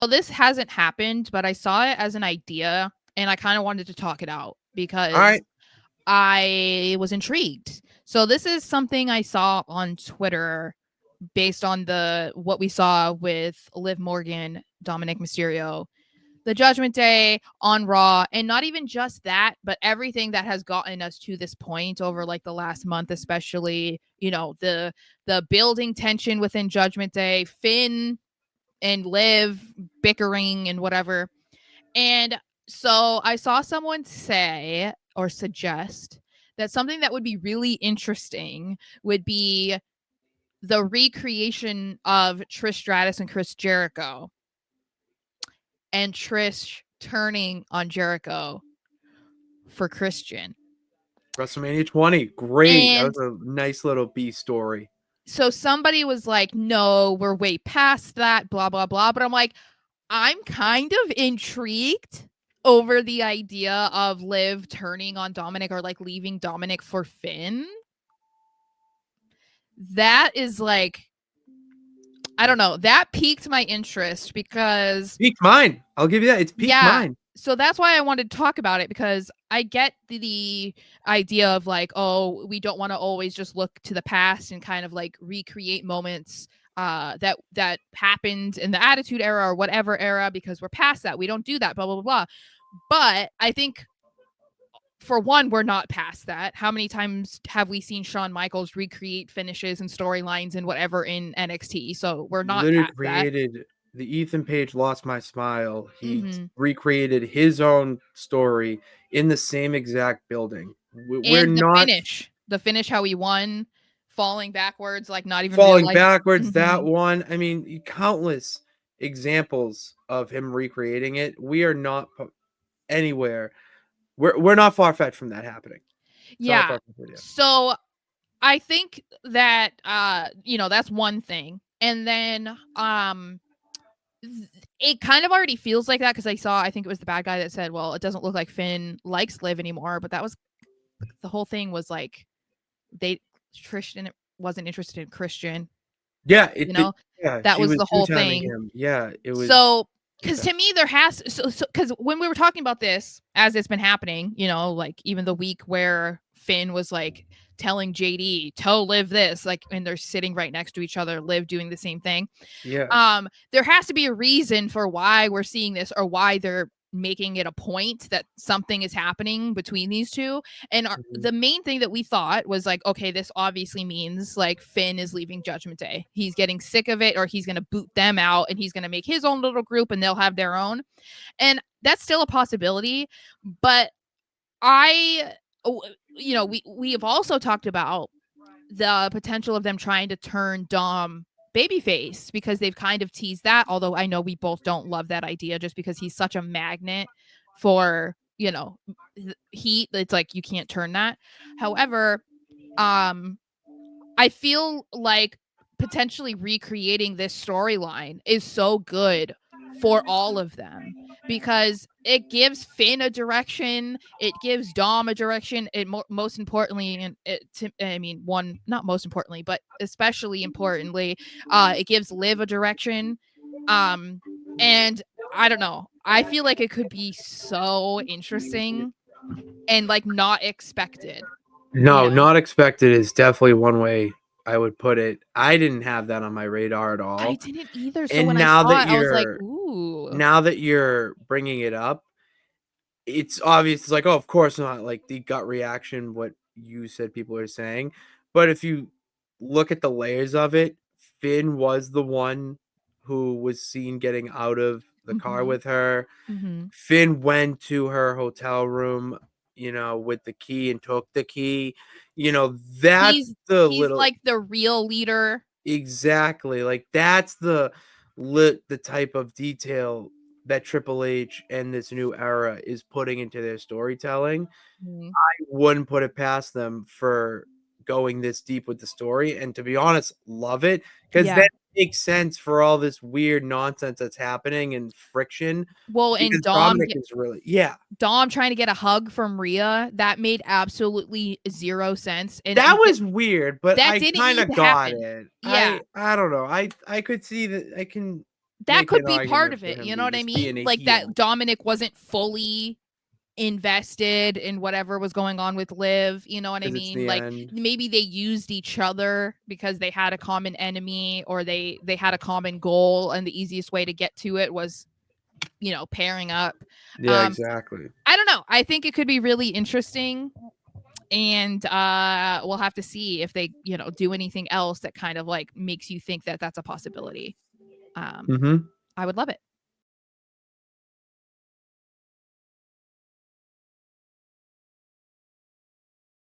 Well, this hasn't happened, but I saw it as an idea and I kind of wanted to talk it out All because right. I was intrigued. So this is something I saw on Twitter based on the what we saw with Liv Morgan, Dominik Mysterio, the Judgment Day on Raw, and not even just that, but everything that has gotten us to this point over like the last month, especially, you know, the building tension within Judgment Day, Finn and Liv bickering and whatever. And so I saw someone say or suggest that something that would be really interesting would be the recreation of Trish Stratus and Chris Jericho, and Trish turning on Jericho for Christian. WrestleMania 20. Great. That And was a nice little B story. so somebody was like, no, we're way past that, blah, blah, blah. But I'm like, I'm kind of intrigued over the idea of Liv turning on Dominik or like leaving Dominik for Finn. That is like, I don't know. That piqued my interest because Peaked mine. I'll give you that. It's peaked yeah. mine. So that's why I wanted to talk about it, because I get the idea of like, oh, we don't want to always just look to the past and kind of like recreate moments that happened in the Attitude Era or whatever era, because we're past that. We don't do that, blah, blah, blah, blah. But I think, for one, we're not past that. How many times have we seen Shawn Michaels recreate finishes and storylines and whatever in NXT? So we're not Literally past that. created the Ethan Page Lost My Smile. He Mm-hmm. recreated his own story in the same exact building. We're And not the finish, how he won, falling backwards, like not even falling realizing. backwards. That Mm-hmm. one. I mean, countless examples of him recreating it. We are not anywhere. We're not far fetched from that happening. It's not a Yeah. far fetched idea. So I think that that's one thing. And then it kind of already feels like that, because I think it was the bad guy that said, well, it doesn't look like Finn likes Liv anymore, but that was the whole thing, was like they Tristan wasn't interested in Christian, Yeah, you know? yeah, That she was was the two whole timing thing. him. Yeah, it was. So, because to me, there has because when we were talking about this as it's been happening, like even the week where Finn was like telling JD, "Tell Liv this," like, and they're sitting right next to each other, Liv doing the same thing. Yeah. There has to be a reason for why we're seeing this, or why they're making it a point that something is happening between these two. And Mhm. the main thing that we thought was like, okay, this obviously means like Finn is leaving Judgment Day. He's getting sick of it, or he's going to boot them out and he's going to make his own little group and they'll have their own. And that's still a possibility. But I, we have also talked about the potential of them trying to turn Dom babyface, because they've kind of teased that. Although I know we both don't love that idea, just because he's such a magnet for heat. It's like you can't turn that. However, I feel like potentially recreating this storyline is so good for all of them, because it gives Finn a direction, it gives Dom a direction, it most importantly, and not most importantly, but especially importantly, it gives Liv a direction. And I don't know. I feel like it could be so interesting and like not expected, you No, know. not expected is definitely one way I would put it. I didn't have that on my radar at I all. didn't either. So And when I saw it, I was like, "Ooh." now that you're bringing it up, it's obvious. It's like, oh, of course not. Like the gut reaction, what you said people are saying. But if you look at the layers of it, Finn was the one who was seen getting out of the car Mhm. with her. Mhm. Finn went to her hotel room, with the key and took the key. That's the He's little like the real leader. exactly like that's the type of detail that Triple H and this new era is putting into their storytelling. Mhm. Wouldn't put it past them for going this deep with the story, and to be honest, love it, because Yeah. that makes sense for all this weird nonsense that's happening and friction, Well, and because Dominic is really yeah. Dom trying to get a hug from Rhea, that made absolutely 0 sense, and That was weird, but that I didn't kinda need to got happen. it. Yeah. I don't know. I could see that I can that make could an be part argument of for it. him You to know what I just being mean? a Like that heel. Dominik wasn't fully invested in whatever was going on with Liv. You know what I 'Cause it's mean? the Like end. maybe they used each other because they had a common enemy or they had a common goal, and the easiest way to get to it was, you know, pairing up. Yeah, exactly. I don't know. I think it could be really interesting. And we'll have to see if they, you know, do anything else that kind of like makes you think that that's a possibility. Mhm. I would love it.